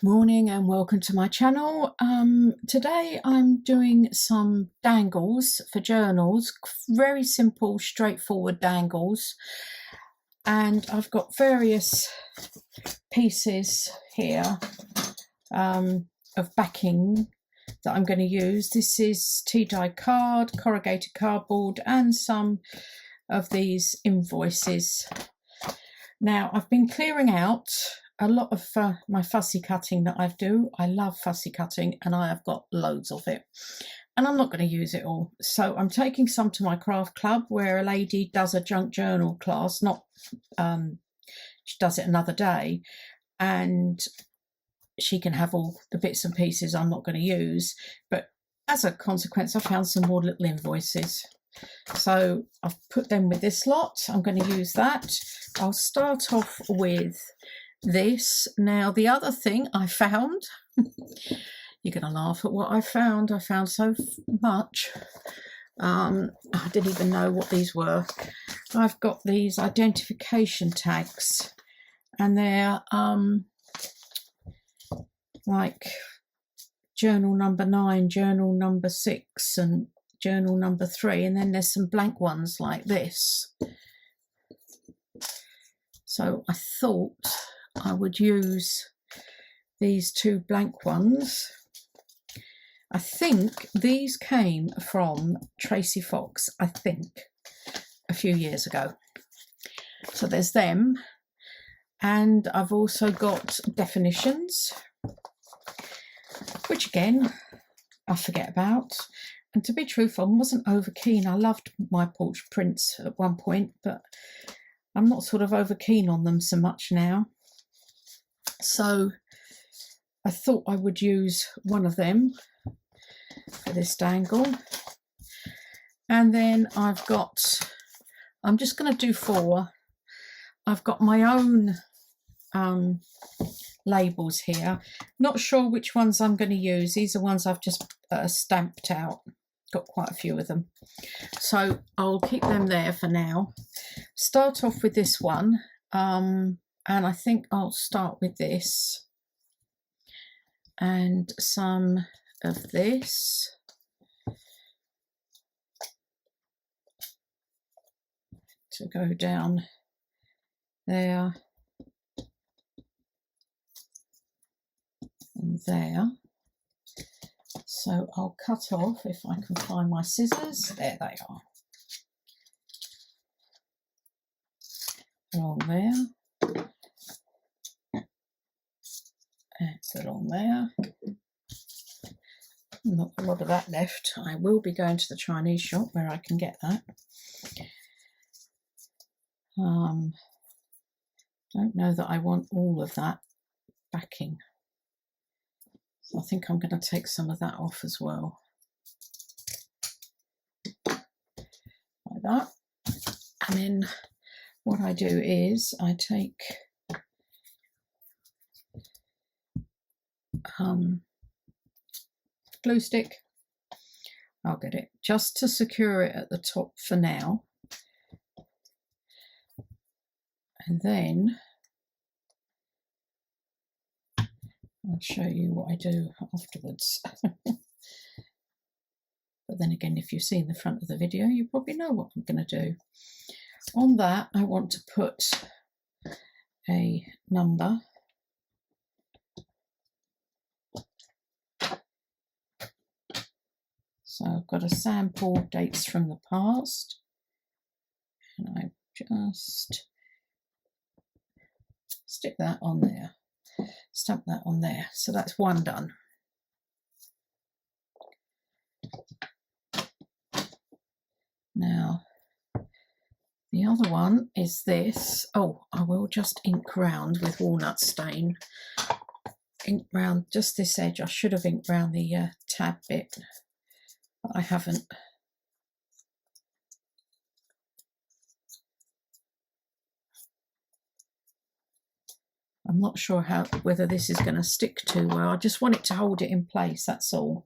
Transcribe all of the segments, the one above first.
Morning and welcome to my channel. Today I'm doing some dangles for journals, very simple straightforward dangles, and I've got various pieces here of backing that I'm going to use. This is tea-dye card, corrugated cardboard, and some of these invoices. Now I've been clearing out a lot of my fussy cutting that I do. I love fussy cutting and I have got loads of it, and I'm not going to use it all, so I'm taking some to my craft club where a lady does a junk journal class. She does it another day and she can have all the bits and pieces I'm not going to use, but as a consequence I found some more little invoices, so I've put them with this lot. I'm going to use that. I'll start off with this. Now the other thing I found, you're going to laugh at what I found so much. I didn't even know what these were. I've got these identification tags and they're like journal number 9, journal number 6 and journal number 3, and then there's some blank ones like this. So I thought I would use these two blank ones. I think these came from Tracy Fox, I think, a few years ago. So there's them, and I've also got definitions, which again I forget about. And to be truthful, I wasn't over keen. I loved my porch prints at one point, but I'm not sort of over keen on them so much now. So I thought I would use one of them for this dangle. And then I'm just going to do 4. I've got my own labels here. Not sure which ones I'm going to use. These are ones I've just stamped out. Got quite a few of them, so I'll keep them there for now. Start off with this one, and I think I'll start with this and some of this. To go down there and there. So I'll cut off, if I can find my scissors. There they are. Along there. And along there. Not a lot of that left. I will be going to the Chinese shop where I can get that. Don't know that I want all of that backing. So I think I'm going to take some of that off as well. Like that. And then what I do is I take glue stick. I'll get it just to secure it at the top for now. And then I'll show you what I do afterwards. But then again, if you've seen the front of the video, you probably know what I'm going to do. On that, I want to put a number. So I've got a sample, dates from the past. And I just stick that on there. Stamp that on there. So that's one done. Now the other one is this. Oh, I will just ink round with walnut stain. Ink round just this edge. I should have inked round the tab bit, but I haven't. I'm not sure whether this is going to stick too well. I just want it to hold it in place, that's all.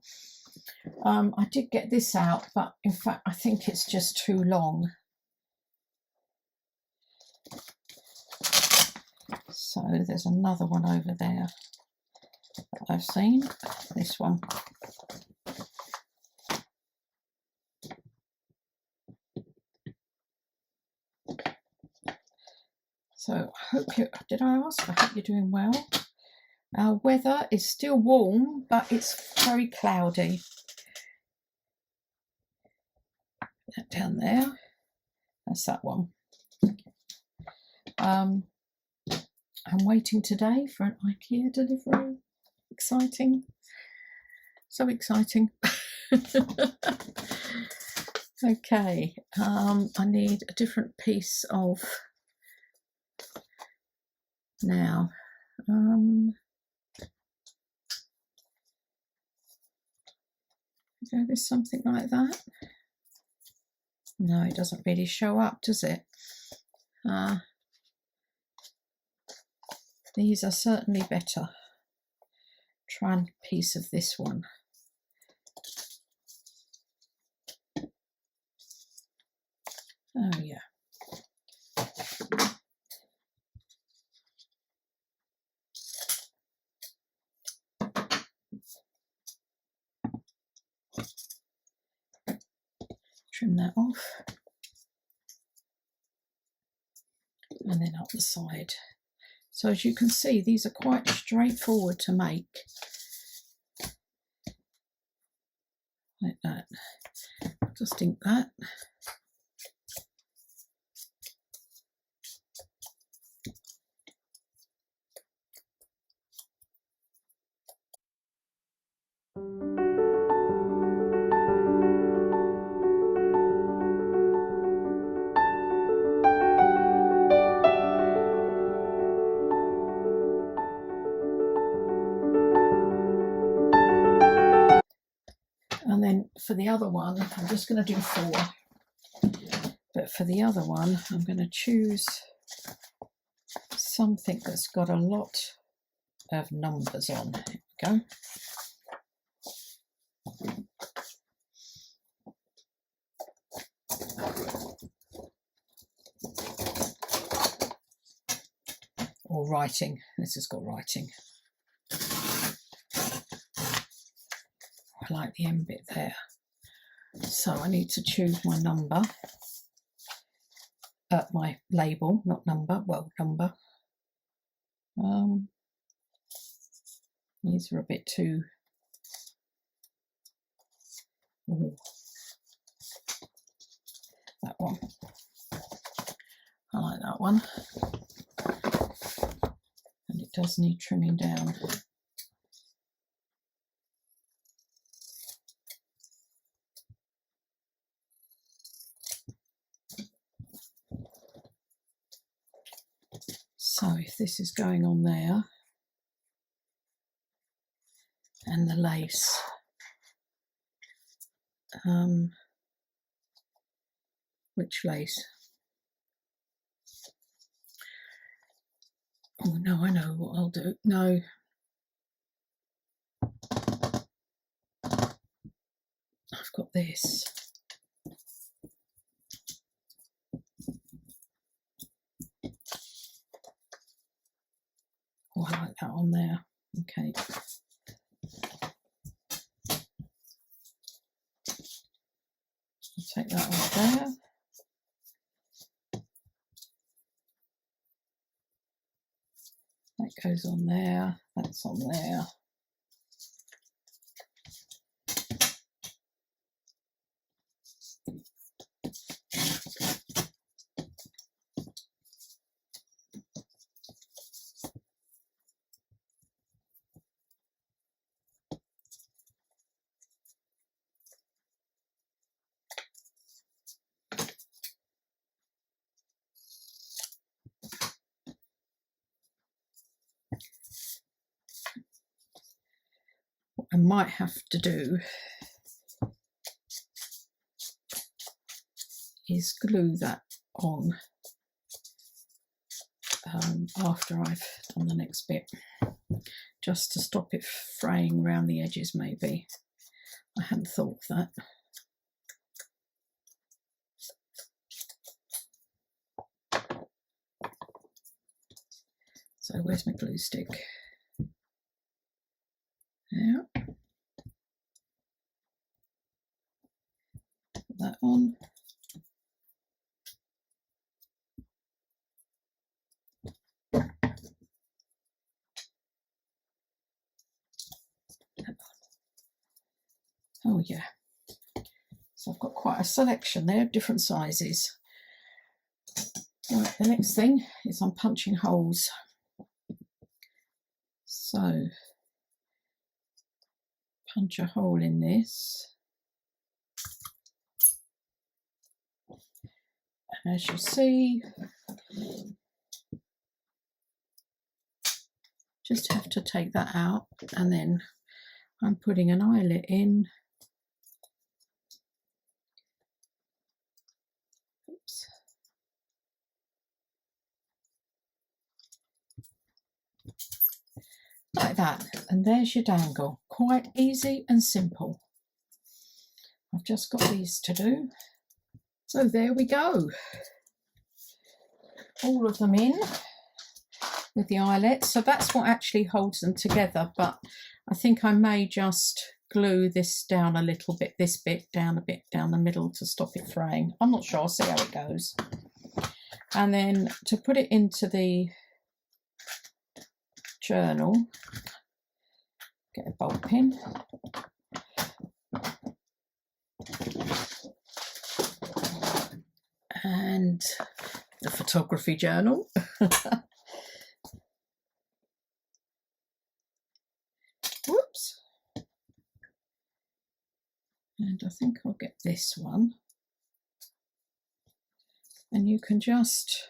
I did get this out, but in fact I think it's just too long. So there's another one over there. that I've seen. This one. So I hope you, did I ask? I hope you're doing well. Our weather is still warm, but it's very cloudy. That down there, that's that one. I'm waiting today for an IKEA delivery. Exciting, so exciting. Okay, I need a different piece of now. Go with something like that. No, it doesn't really show up, does it? These are certainly better. Try a piece of this one. Oh yeah. Trim that off. And then up the side. So as you can see, these are quite straightforward to make. Like that. Just ink that. And then for the other one, I'm just going to do 4. But for the other one, I'm going to choose something that's got a lot of numbers on. There we go. Or writing. This has got writing. I like the end bit there. So I need to choose my number. My label, not number. Well, number. These are a bit too. Ooh. That one. I like that one. And it does need trimming down. So if this is going on there, and the lace, which lace? Oh no, I know what I'll do. No. I've got this. Oh, I like that on there. Okay. I'll take that off there. That goes on there. That's on there. What I might have to do is glue that on after I've done the next bit, just to stop it fraying around the edges maybe. I hadn't thought of that. So where's my glue stick? that on. Oh yeah, so I've got quite a selection there of different sizes. Right, the next thing is I'm punching holes. So punch a hole in this, and as you see, just have to take that out, and then I'm putting an eyelet in. Oops. Like that, and there's your dangle. Quite easy and simple. I've just got these to do. So there we go. All of them in with the eyelets. So that's what actually holds them together, but I think I may just glue this down a little bit, this bit down a bit down the middle to stop it fraying. I'm not sure, I'll see how it goes. And then to put it into the journal, get a bolt pin. And the photography journal. Whoops. And I think I'll get this one. And you can just,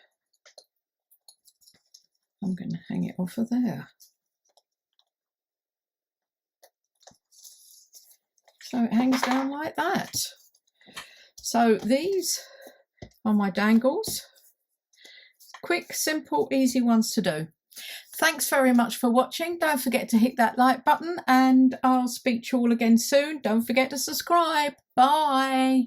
I'm going to hang it off of there. So it hangs down like that. So these are my dangles. Quick, simple, easy ones to do. Thanks very much for watching. Don't forget to hit that like button, and I'll speak to you all again soon. Don't forget to subscribe. Bye.